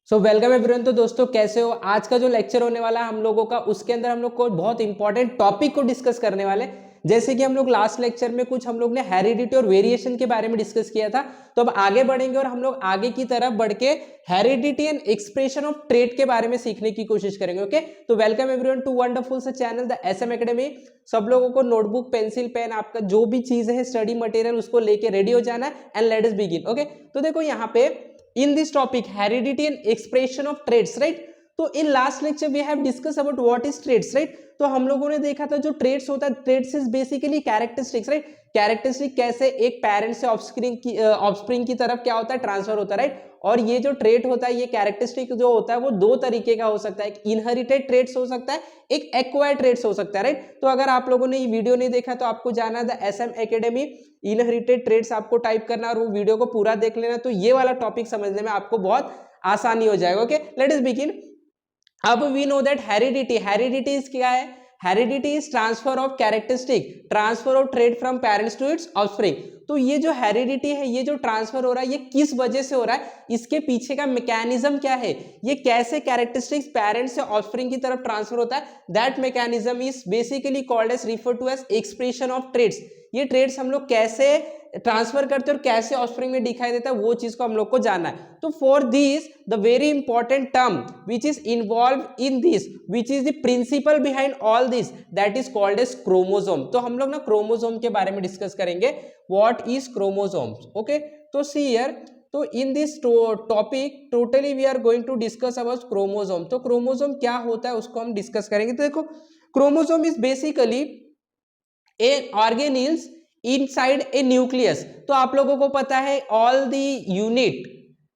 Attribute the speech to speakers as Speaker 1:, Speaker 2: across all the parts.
Speaker 1: So welcome everyone. तो दोस्तों कैसे हो? आज का जो लेक्चर होने वाला है हम लोगों का, उसके अंदर हम लोग को बहुत इंपॉर्टेंट टॉपिक को डिस्कस करने वाले। जैसे कि हम लोग लास्ट लेक्चर में कुछ हम लोग ने हेरिडिटी और वेरिएशन के बारे में डिस्कस किया था, तो अब आगे बढ़ेंगे और हम लोग आगे की तरफ बढ़ के heredity and expression of trait के बारे में सीखने की कोशिश करेंगे। ओके, तो वेलकम एवरीवन टू वंडरफुल सा चैनल द एसएम एकेडमी। सब लोगों को नोटबुक, पेंसिल, पेन, आपका जो भी चीज है स्टडी मटेरियल, उसको लेके रेडी हो जाना है and let us begin. Okay, तो देखो यहाँ पे in this topic heredity and expression of traits, right? तो in last lecture we have discussed about what is traits, right? तो हम लोगों ने देखा था जो traits होता है, traits is basically characteristics, right? Characteristic कैसे एक पेरेंट से ऑफस्प्रिंग की तरफ क्या होता है, ट्रांसफर होता है, राइट? और ये जो ट्रेट होता है, ये कैरेक्टरिस्टिक जो होता है वो दो तरीके का हो सकता है, एक इनहेरिटेड ट्रेट्स हो सकता है, एक एक्वायर्ड ट्रेट्स हो सकता है, राइट? तो अगर आप लोगों ने ये वीडियो नहीं देखा तो आपको जाना the SM academy, inherited traits आपको टाइप करना और वो वीडियो को पूरा देख लेना, तो ये वाला टॉपिक समझने में आपको बहुत आसानी हो जाएगा। Okay, let us begin. अब वी नो दैट हेरिडिटी क्या है? Heredity is transfer of characteristic, transfer of trait from parents to its offspring. तो ये जो हेरिडिटी है, ये जो ट्रांसफर हो रहा है, ये किस वजह से हो रहा है, इसके पीछे का मैकेनिज्म क्या है, ये कैसे कैरेक्टरिस्टिक्स पेरेंट्स से ऑफस्प्रिंग की तरफ ट्रांसफर होता है, that mechanism is basically called as refer to as expression of traits. ये ट्रेट्स हम लोग कैसे ट्रांसफर करते हैं और कैसे ऑफस्प्रिंग में दिखाई देता है, वो चीज को हम लोग को जानना है। तो for this the very important term which is involve in this, which is the principle behind all this, that is called as chromosome. तो हम लोग ना क्रोमोसोम के बारे में डिस्कस करेंगे, व्हाट इज क्रोमोसोम्स। ओके, तो सी हियर, तो in this topic totally we are going to discuss about chromosome. तो क्रोमोसोम क्या होता है उसको हम डिस्कस करेंगे। तो देखो, chromosome is basically a organelles inside a nucleus. तो आप लोगों को पता है all the unit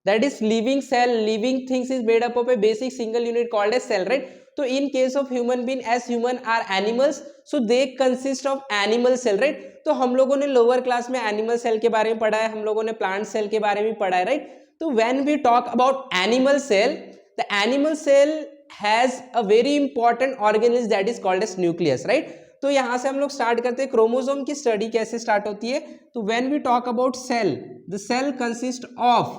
Speaker 1: that is living cell, living things is made up of a basic single unit called as cell, right? तो in case of human being, as human are animals, so they consist of animal cell, right? तो हम लोगों ने lower class में animal cell के बारे में पढ़ा है, हम लोगों ने प्लांट सेल के बारे में पढ़ा है, राइट? तो when we talk about animal cell, the animal cell has a very important organelle that is called as nucleus, right? तो यहां से हम लोग स्टार्ट करते हैं क्रोमोसोम की स्टडी कैसे स्टार्ट होती है। तो when we talk about cell, the cell consist of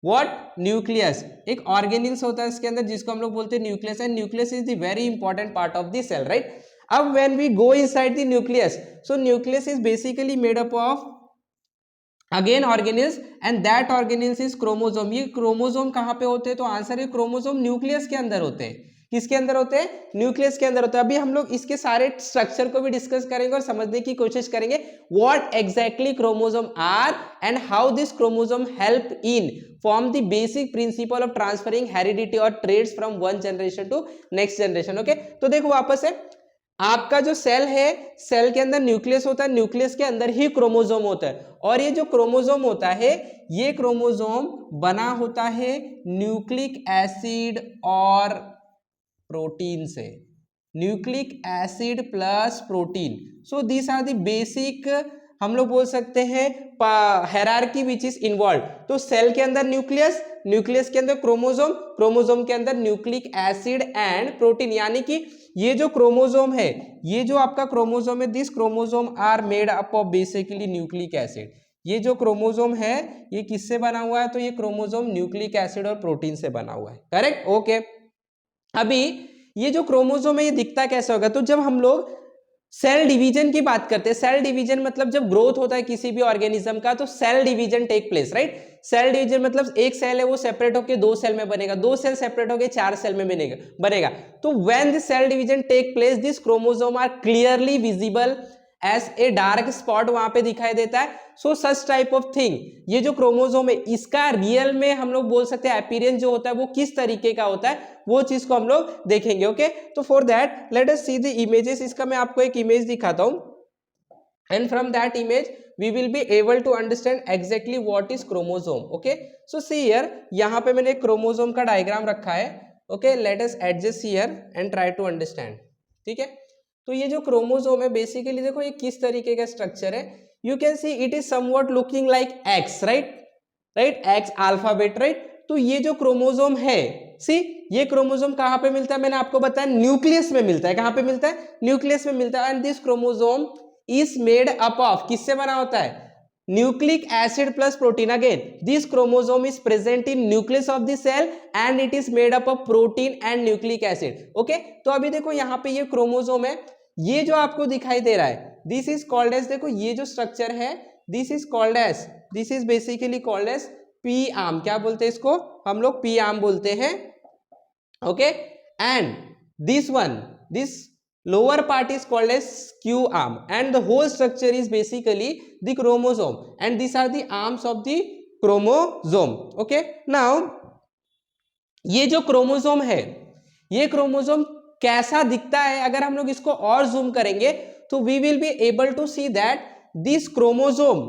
Speaker 1: what? Nucleus. एक ऑर्गेनिल्स होता है इसके अंदर जिसको हम लोग बोलते हैं nucleus, and nucleus is the very important part of the cell, right? अब when we go inside the nucleus, so nucleus is basically made up of again organelles, and that organelles is chromosome. ये chromosome कहां पे होते हैं? तो answer है chromosome nucleus के अंदर होते हैं। किसके अंदर होते हैं? न्यूक्लियस के अंदर होते हैं। अभी हम लोग इसके सारे स्ट्रक्चर को भी डिस्कस करेंगे और समझने की कोशिश करेंगे what exactly chromosome are and how this chromosome help in form the basic principle of transferring heredity और traits from one generation to next generation. Okay, तो देखो वापस से, आपका जो सेल है, सेल के अंदर न्यूक्लियस होता है, न्यूक्लियस के अंदर ही क्रोमोसोम होता है, और ये जो क्रोमोसोम होता है, ये क्रोमोसोम बना होता है न्यूक्लिक एसिड और प्रोटीन से, nucleic acid plus protein. So this are the basic, हम लोग बोल सकते हैं हायरार्की विच इज इन्वॉल्व। तो सेल के अंदर न्यूक्लियस, न्यूक्लियस के अंदर क्रोमोसोम, क्रोमोसोम के अंदर न्यूक्लिक एसिड एंड प्रोटीन। यानी कि ये जो क्रोमोसोम है, ये जो आपका क्रोमोसोम है, this chromosome are made up of basically nucleic acid. ये जो क्रोमोसोम है ये किससे बना हुआ है? तो ये क्रोमोसोम न्यूक्लिक एसिड और प्रोटीन से बना हुआ है, करेक्ट? ओके, अभी ये जो क्रोमोसोम है ये दिखता कैसे होगा? तो जब हम लोग सेल डिवीजन की बात करते हैं, सेल डिवीजन मतलब जब ग्रोथ होता है किसी भी ऑर्गेनिज्म का, तो cell division take place, right? Cell division मतलब एक सेल है वो सेपरेट होकर दो सेल में बनेगा, दो सेल सेपरेट होकर चार सेल में बनेगा। तो when the cell division take place, this chromosome are clearly visible as a dark spot, वहां पे दिखाई देता है। So such type of thing, ये जो क्रोमोसोम है इसका रियल में हम लोग बोल सकते हैं अपीयरेंस जो होता है वो किस तरीके का होता है, वो चीज को हम लोग देखेंगे। ओके, तो for that let us see the images. इसका मैं आपको एक इमेज दिखाता हूं, and from that image we will be able to understand exactly what is chromosome. Okay, so see here, यहाँ पे मैंने क्रोमोसोम का डायग्राम रखा है। Okay, let us adjust here and try to understand. ठीक है, तो ये जो क्रोमोसोम है बेसिकली देखो ये किस तरीके का स्ट्रक्चर है। You can see it is somewhat looking like x, right? X alphabet, right? तो ये जो क्रोमोसोम है, सी ये क्रोमोसोम कहां पे मिलता है? मैंने आपको बताया न्यूक्लियस में मिलता है। कहां पे मिलता है? न्यूक्लियस में मिलता है। And this chromosome is made up of, किससे बना होता है? nucleic acid plus protein. Again, this chromosome is present in nucleus of the cell and it is made up of protein and nucleic acid. Okay, तो अभी देखो यहाँ पे ये क्रोमोसोम है, ये जो आपको दिखाई दे रहा है, दिस इज कॉल्ड एज, देखो ये जो स्ट्रक्चर है, this is called as, this is basically called as P arm. क्या बोलते हैं इसको हम लोग? पी आर्म बोलते हैं. Okay, and this one, this lower part is called as Q arm and the whole structure is basically the chromosome and these are the arms of the chromosome. Okay, now ये जो chromosome है, ये chromosome कैसा दिखता है? अगर हम लोग इसको और जूम करेंगे तो we will be able to see that this chromosome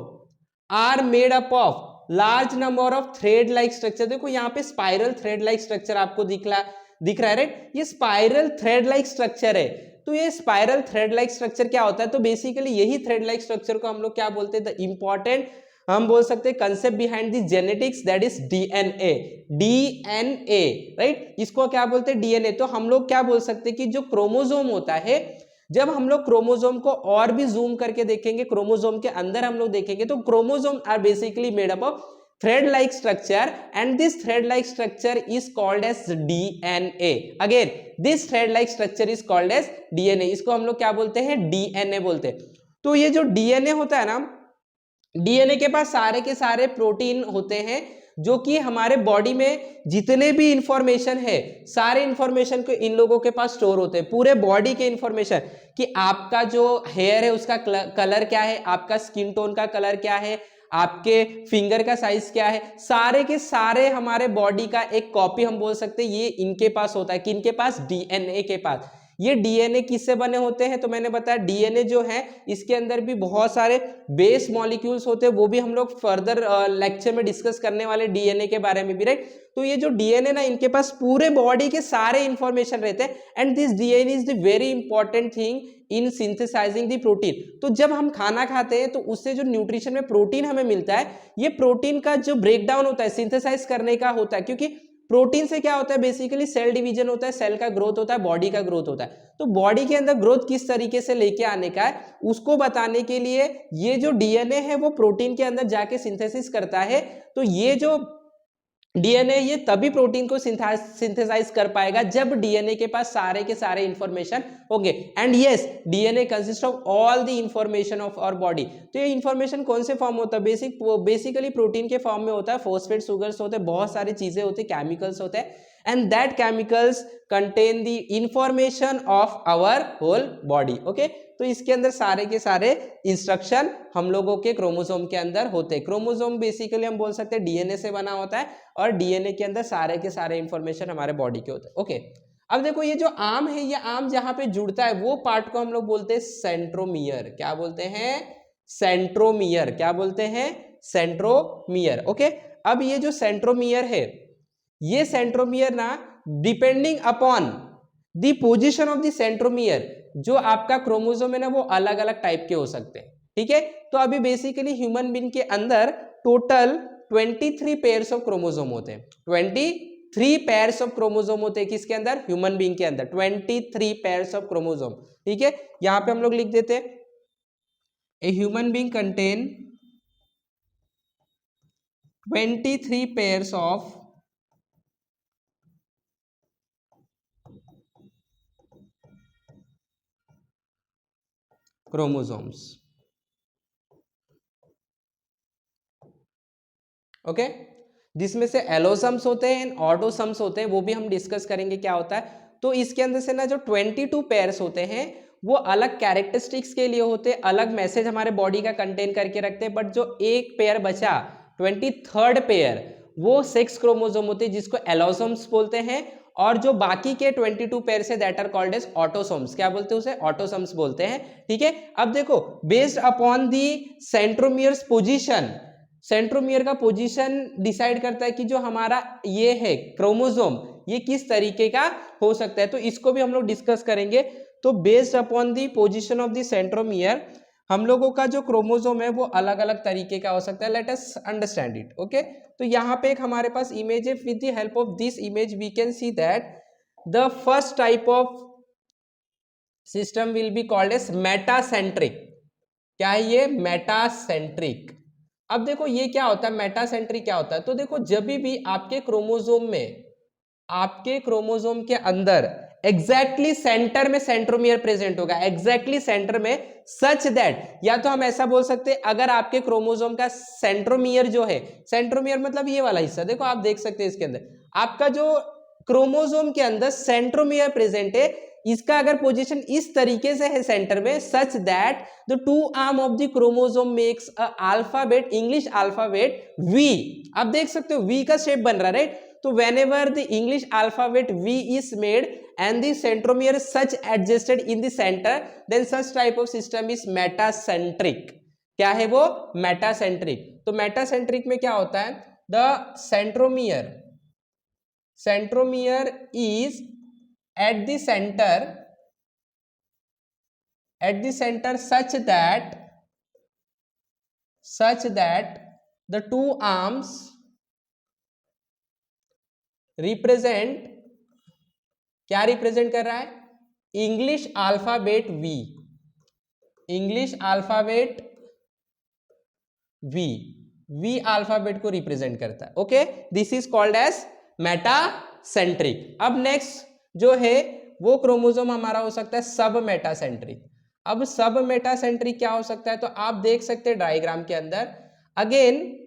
Speaker 1: are made up of large number of thread like structure. देखो यहाँ पे स्पाइरल थ्रेड लाइक स्ट्रक्चर आपको दिख रहा है, राइट? ये स्पाइरल थ्रेड लाइक स्ट्रक्चर है. तो ये स्पाइरल थ्रेड लाइक स्ट्रक्चर क्या होता है? तो बेसिकली यही थ्रेड लाइक स्ट्रक्चर को हम लोग क्या बोलते हैं? द इंपॉर्टेंट, हम बोल सकते हैं concept behind the genetics, that is DNA. DNA, right? इसको क्या बोलते हैं? डीएनए. तो हम लोग क्या बोल सकते हैं कि जो क्रोमोसोम होता है, जब हम लोग क्रोमोसोम को और भी जूम करके देखेंगे, क्रोमोसोम के अंदर हम लोग देखेंगे, तो chromosome are basically made up of thread like structure and this thread like structure is called as DNA. Again, this thread like structure is called as DNA. इसको हम लोग क्या बोलते हैं? DNA बोलते हैं. तो ये जो DNA होता है ना, DNA के पास सारे के सारे प्रोटीन होते हैं जो कि हमारे बॉडी में जितने भी इंफॉर्मेशन है, सारे इंफॉर्मेशन को इन लोगों के पास स्टोर होते हैं. पूरे बॉडी के इंफॉर्मेशन कि आपका जो हेयर है उसका कलर क्या है, आपका स्किन टोन का कलर क्या है, आपके फिंगर का साइज क्या है, सारे के सारे हमारे बॉडी का एक कॉपी हम बोल सकते हैं ये इनके पास होता है. किनके पास? डीएनए के पास. ये डीएनए किससे बने होते हैं? तो मैंने बताया डीएनए जो है इसके अंदर भी बहुत सारे बेस मॉलिक्यूल्स होते हैं, वो भी हम लोग फर्दर लेक्चर में डिस्कस करने वाले डीएनए के बारे में भी, राइट? तो ये जो डीएनए ना, इनके पास पूरे बॉडी के सारे इंफॉर्मेशन रहते हैं and this DNA is the very important thing in synthesising the protein. तो जब हम खाना खाते हैं तो उससे जो न्यूट्रिशन में प्रोटीन हमें मिलता है, ये प्रोटीन का जो ब्रेकडाउन होता है सिंथेसाइज करने का होता है, क्योंकि प्रोटीन से क्या होता है? बेसिकली सेल डिवीजन होता है, सेल का ग्रोथ होता है, बॉडी का ग्रोथ होता है. तो बॉडी के अंदर ग्रोथ किस तरीके से लेके आने का है उसको बताने के लिए ये जो डीएनए है वो प्रोटीन के अंदर जाके सिंथेसिस करता है. तो ये जो डीएनए ये तभी प्रोटीन को सिंथेसाइज कर पाएगा जब डीएनए के पास सारे के सारे इंफॉर्मेशन होंगे. And yes, DNA consist of all the information of our body. तो ये इंफॉर्मेशन कौन से फॉर्म होता है? बेसिकली प्रोटीन के फॉर्म में होता है. फॉस्फेट सुगर्स होते हैं, बहुत सारी चीजें होती है, केमिकल्स होते हैं and that chemicals contain the information of our whole body. Okay, तो इसके अंदर सारे के सारे इंस्ट्रक्शन हम लोगों के क्रोमोसोम के अंदर होते हैं. क्रोमोसोम बेसिकली हम बोल सकते हैं डीएनए से बना होता है और डीएनए के अंदर सारे के सारे इंफॉर्मेशन हमारे बॉडी के होते हैं. ओके, अब देखो ये जो आर्म है, ये आर्म जहां पे जुड़ता है वो पार्ट को हम लोग बोलते हैं सेंट्रोमियर. क्या बोलते हैं? सेंट्रोमियर. क्या बोलते हैं? सेंट्रोमियर. ओके, अब ये जो सेंट्रोमियर है, ये सेंट्रोमियर ना depending upon the position of the centromere, जो आपका क्रोमोसोम है ना वो अलग अलग टाइप के हो सकते हैं. ठीक है, तो अभी बेसिकली ह्यूमन बीइंग के अंदर टोटल 23 पेयर्स ऑफ क्रोमोसोम होते हैं. 23 पेयर्स ऑफ क्रोमोसोम होते हैं किसके अंदर? ह्यूमन बीइंग के अंदर 23 पेयर्स ऑफ क्रोमोसोम. ठीक है, यहां पे हम लोग लिख देते हैं a human being contain 23 pairs of chromosomes. Okay, जिसमें से एलोसम्स होते हैं, ऑटोसम्स होते हैं, वो भी हम डिस्कस करेंगे क्या होता है. तो इसके अंदर से ना जो 22 पेयर्स होते हैं वो अलग कैरेक्टरिस्टिक्स के लिए होते हैं, अलग मैसेज हमारे बॉडी का कंटेन करके रखते हैं. बट जो एक पेयर बचा 23rd पेयर, वो सेक्स क्रोमोसोम होते हैं जिसको एलोसम्स बोलते हैं. और जो बाकी के 22 पेयर से that are called as autosomes. क्या बोलते हैं उसे? ऑटोसोम्स बोलते हैं. ठीक है, अब देखो based upon the centromeres position, centromere का पोजीशन डिसाइड करता है कि जो हमारा ये है क्रोमोसोम ये किस तरीके का हो सकता है. तो इसको भी हम लोग डिस्कस करेंगे. तो based upon the position of the centromere हम लोगों का जो क्रोमोसोम है वो अलग अलग तरीके का हो सकता है. Let us understand it. Okay, तो यहाँ पे एक हमारे पास इमेज है. With the help of this image we can see that the first type of system will be called as metacentric. क्या है ये? मेटासेंट्रिक. अब देखो ये क्या होता है, मेटासेंट्रिक क्या होता है, तो देखो जब भी आपके क्रोमोसोम में, आपके क्रोमोसोम के अंदर एग्जैक्टली सेंटर में सेंट्रोमियर प्रेजेंट होगा, एग्जैक्टली सेंटर में, सच दैट, या तो हम ऐसा बोल सकते हैं अगर आपके क्रोमोसोम का सेंट्रोमियर जो है, सेंट्रोमियर मतलब ये वाला हिस्सा, देखो आप देख सकते हैं इसके अंदर आपका जो क्रोमोसोम के अंदर सेंट्रोमियर प्रेजेंट है, इसका अगर पोजीशन इस तरीके से है सेंटर में, such that the two arm of the chromosome makes a alphabet, English alphabet V. आप देख सकते हो वी का शेप बन रहा है, राइट? तो whenever the English alphabet V is made and the centromere such adjusted in the center, then such type of system is metacentric। क्या है वो? मेटासेंट्रिक। तो मेटासेंट्रिक में क्या होता है, the centromere, centromere is at the center, at the center such that the two arms represent, क्या represent कर रहा है, English alphabet V, English alphabet V, V alphabet को रिप्रेजेंट करता है। Okay, this is called as metacentric. अब next जो है वो क्रोमोसोम हमारा हो सकता है सब मेटासेंट्रिक। अब सब मेटासेंट्रिक क्या हो सकता है, तो आप देख सकते हैं डायग्राम के अंदर, अगेन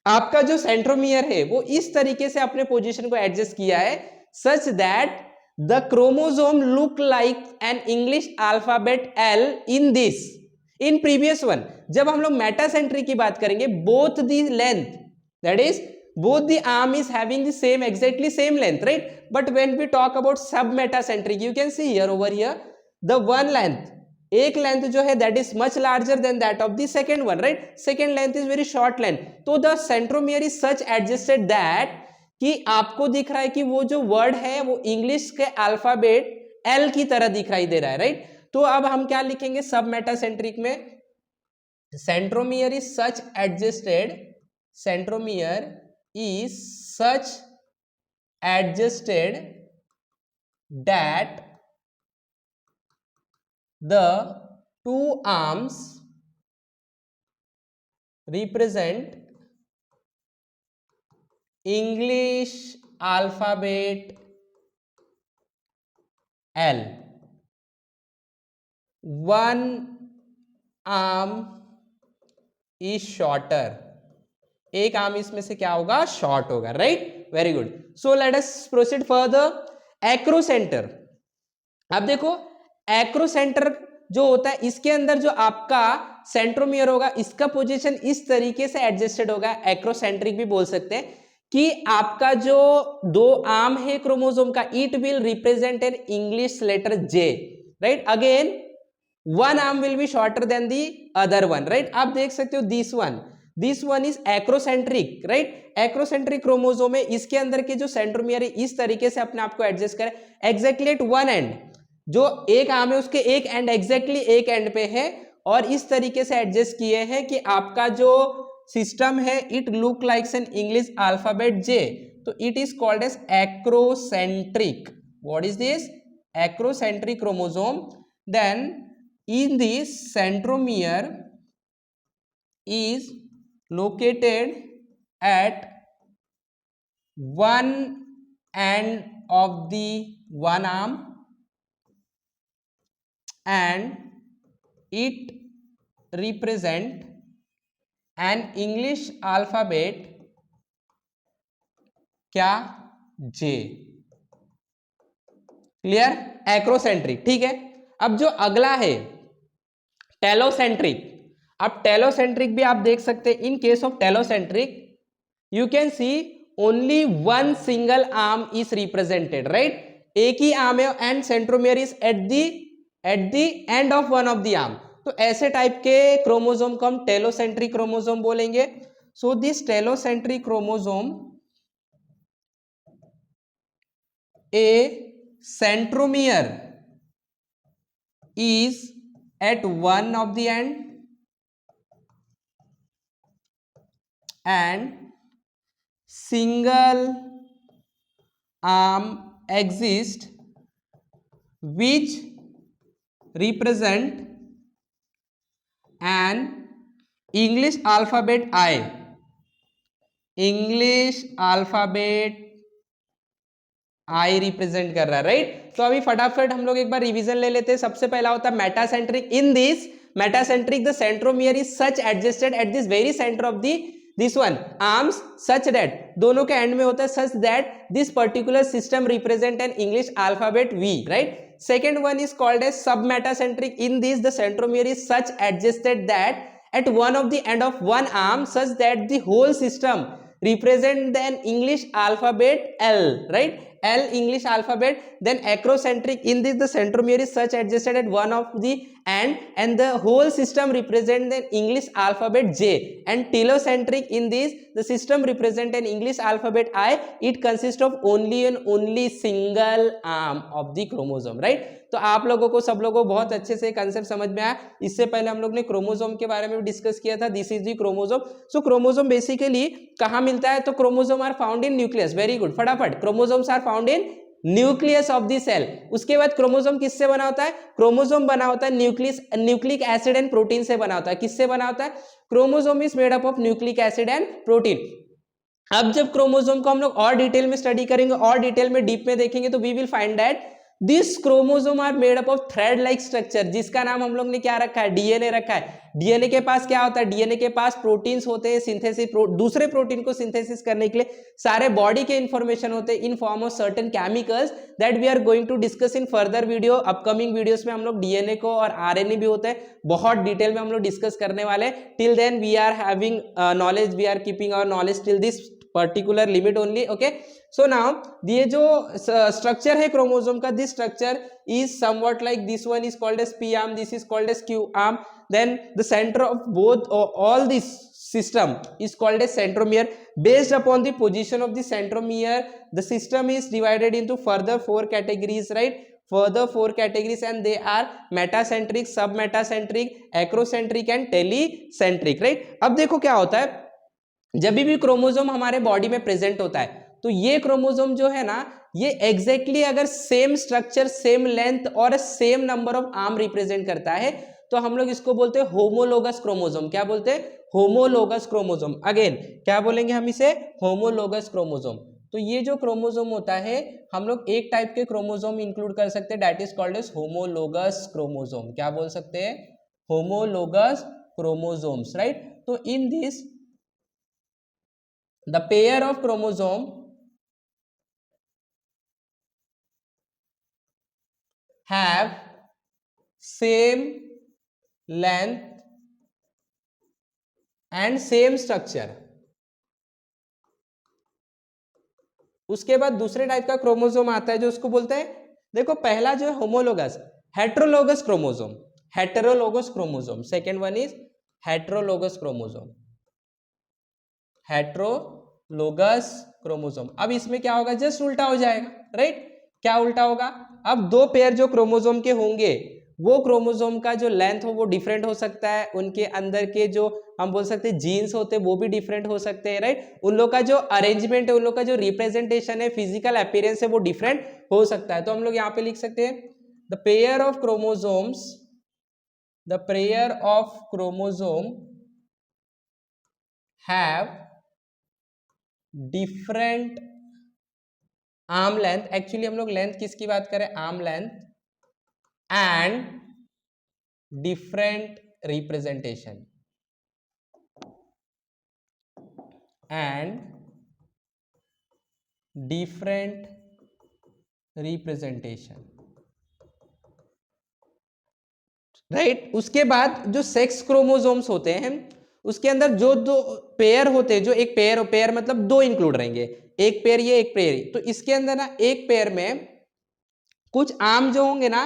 Speaker 1: आपका जो सेंट्रोमियर है वो इस तरीके से अपने पोजीशन को एडजस्ट किया है such that the chromosome look like an English alphabet L in this, in previous one. जब हम लोग मेटासेंट्रिक की बात करेंगे, both the length, that is both the arm is having the same, exactly same length, right? But when we talk about sub metacentric, you can see here, over here, the one length, एक length जो है that is much larger than that of the second one, right? Second length is very short length. तो the centromere is such adjusted that कि आपको दिख रहा है कि वो जो वर्ड है वो इंग्लिश के अल्फाबेट एल की तरह दिखाई दे रहा है, राइट? तो अब हम क्या लिखेंगे सब मेटासेंट्रिक में, centromere is such adjusted, centromere is such adjusted that the two arms represent English alphabet L, one arm is shorter, एक आर्म इसमें से क्या होगा, शॉर्ट होगा, right? Very good. So let us proceed further. Acrocentre, अब देखो एक्रोसेंटर जो होता है इसके अंदर जो आपका सेंट्रोमियर होगा इसका पोजीशन इस तरीके से एडजस्टेड होगा, एक्रोसेंट्रिक भी बोल सकते हैं, कि आपका जो दो आर्म है क्रोमोसोम का, it will represent an English letter J, right? Again one arm will be shorter than the other one, right? आप देख सकते हो this one is acrocentric, right? Acrocentric chromosome है, इसके अंदर के जो सेंट्रोमियर है इस तरीके से अपने आप को एडजस्ट करे एग्जैक्टली एट वन एंड, जो एक आर्म है उसके एक एंड एग्जैक्टली एक एंड पे है, और इस तरीके से एडजस्ट किए हैं कि आपका जो सिस्टम है it look likes an English alphabet J, तो it is called as acrocentric. What is this? Acrocentric chromosome. Then in this centromere is located at one end of the one arm and it represent an English alphabet क्या, J। Clear? Acrocentric, ठीक है। अब जो अगला है telocentric, अब telocentric भी आप देख सकते हैं, इन case of telocentric you can see only one single arm is represented, right? एक ही आर्म है and centromere is at the end of one of the arm, तो ऐसे टाइप के क्रोमोसोम को हम टेलोसेंट्रिक क्रोमोसोम बोलेंगे। So this telocentric chromosome, A centromere is at one of the end and single arm exists which represent an English alphabet I, English alphabet I represent कर रहा है, right. तो अभी फटाफट हम लोग एक बार रिवीजन ले लेते हैं। सबसे पहला होता है metacentric. In this metacentric the centromere is such adjusted at this very centre of the this one arms such that, दोनों के एंड में होता है such that this particular system represent an English alphabet V, right. Second one is called as submetacentric. In this, the centromere is such adjusted that at one of the end of one arm, such that the whole system represent an English alphabet L, right? L English alphabet. Then acrocentric. In this, the centromere is such adjusted at one of the end, and the whole system represent an English alphabet J. And telocentric. In this, the system represent an English alphabet I. It consists of only and only single arm of the chromosome, right? तो आप लोगों को सब लोगों को बहुत अच्छे से कंसेप्ट समझ में आया। इससे पहले हम लोग ने क्रोमोसोम के बारे में भी डिस्कस किया था। This is the chromosome. So chromosome basically कहाँ मिलता है? तो chromosome are found in nucleus. Very good, फटाफट। Chromosomes are found in nucleus of the cell. उसके बाद क्रोमोसोम किससे बना होता है? क्रोमोसोम बना होता है न्यूक्लिक एसिड एंड प्रोटीन से बना होता है। किससे बना होता है? Chromosome is made up of nucleic acid and protein. अब जब क्रोमोसोम को हम लोग और डिटेल में स्टडी करेंगे और डिटेल में डीप में देखेंगे तो we will find that this chromosome are made up of thread like structure, जिसका नाम हम लोग ने क्या रखा है? डीएनए रखा है। डीएनए के पास क्या होता है? डीएनए के पास प्रोटीन्स होते हैं, सिंथेसिस दूसरे प्रोटीन को सिंथेसिस करने के लिए सारे बॉडी के इंफॉर्मेशन होते हैं in form of certain chemicals that we are going to discuss in further video. Upcoming videos में हम लोग डीएनए को और आरएनए भी होते हैं बहुत डिटेल में हम लोग डिस्कस करने वाले। Till then we are having knowledge, we are keeping our knowledge till this particular limit only, okay. So now ये जो स्ट्रक्चर है क्रोमोसोम का, this structure is somewhat like this one is called as p arm, this is called as q arm. Then the center of both all this system is called as centromere. Based upon the position of the centromere, the system is divided into further 4 categories, right? Further 4 categories, and they are metacentric, submetacentric, acrocentric and telecentric, right? अब देखो क्या होता है, जब भी chromosome हमारे body में present होता है तो ये क्रोमोसोम जो है ना, ये एग्जैक्टली अगर सेम स्ट्रक्चर, सेम लेंथ और same number of arm represent करता है तो हम लोग इसको बोलते हैं होमोलोगस क्रोमोसोम। क्या बोलते हैं? Homologous chromosome. अगेन क्या बोलेंगे हम इसे? Homologous chromosome. तो ये जो क्रोमोसोम होता है, हम लोग एक टाइप के क्रोमोसोम इंक्लूड कर सकते हैं, that is called as homologous chromosome. क्या बोल सकते हैं? Homologous chromosomes, right. तो in this the pair of chromosome have same length and same structure। उसके बाद दूसरे टाइप का क्रोमोसोम आता है जो उसको बोलते हैं, देखो पहला जो है homologous, heterologous chromosome, heterologous chromosome. Second one is heterologous chromosome, heterologous chromosome. अब इसमें क्या होगा? जस्ट उल्टा हो जाएगा, राइट। क्या उल्टा होगा? अब दो पेयर जो क्रोमोसोम के होंगे, वो क्रोमोसोम का जो लेंथ हो वो डिफरेंट हो सकता है, उनके अंदर के जो हम बोल सकते हैं जीन्स होते हैं वो भी डिफरेंट हो सकते हैं, राइट। उन लोग का जो अरेंजमेंट है, उन लोग का जो रिप्रेजेंटेशन है, फिजिकल अपीयरेंस है, वो डिफरेंट हो सकता है। तो हम लोग यहाँ पे लिख सकते हैं the pair of chromosomes, the pair of chromosome have different arm length. Actually हम लोग लेंथ किसकी बात करें? Arm length and different representation, and different representation, right. उसके बाद जो सेक्स क्रोमोसोम्स होते हैं उसके अंदर जो दो पेयर होते हैं, जो एक पेयर मतलब दो इंक्लूड रहेंगे, एक पेयर ये, एक पेयर ये। तो इसके अंदर ना एक पेयर में कुछ आर्म जो होंगे ना,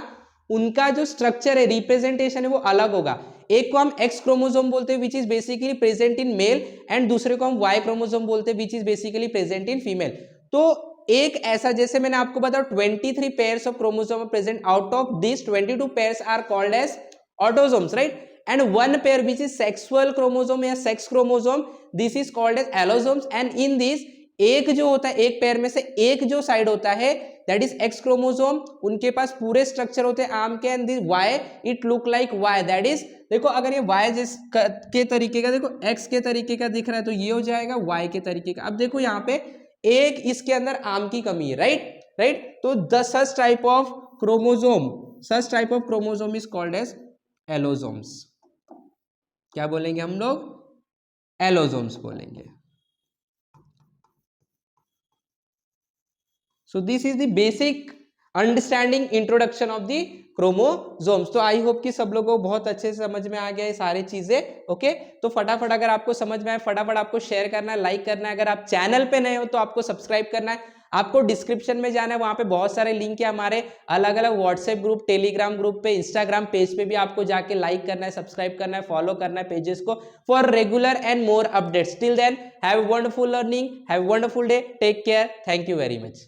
Speaker 1: उनका जो स्ट्रक्चर है, रिप्रेजेंटेशन है, वो अलग होगा। एक को हम एक्स क्रोमोसोम बोलते हैं which is basically present in male, and दूसरे को हम वाई क्रोमोसोम बोलते हैं which is basically present in female. तो एक ऐसा, जैसे मैंने आपको बताया 23 pairs of chromosome present, out of this 22 pairs are called as autosomes, right. And one pair which is sexual chromosome या sex chromosome, this is called as allosomes, and in this एक जो होता है, एक पेयर में से एक जो साइड होता है दैट इज एक्स क्रोमोसोम, उनके पास पूरे स्ट्रक्चर होते हैं आर्म के, and this why it look like why, that is देखो अगर ये वाई जिस के तरीके का, देखो एक्स के तरीके का दिख रहा है तो ये हो जाएगा वाई के तरीके का। अब देखो यहाँ पे एक इसके अंदर आर्म की कमी है, राइट, तो the such type of chromosome is called as allosomes. क्या बोलेंगे हम लोग? एलोसोम्स बोलेंगे। So this is the basic understanding introduction of the chromosomes। तो आई होप कि सब लोगों को बहुत अच्छे से समझ में आ गया ये सारी चीजें। ओके, तो फटाफट अगर आपको समझ में आए फटाफट आपको शेयर करना है, लाइक करना है। अगर आप चैनल पे नए हो तो आपको सब्सक्राइब करना है। आपको डिस्क्रिप्शन में जाना है, वहां पे बहुत सारे लिंक है हमारे अलग अलग व्हाट्सएप ग्रुप, टेलीग्राम ग्रुप पे, इंस्टाग्राम पेज पे भी आपको जाके लाइक करना है, सब्सक्राइब करना है, फॉलो करना है पेजेस को for regular and more updates. Till then have wonderful learning, have wonderful day, take care, thank you very much.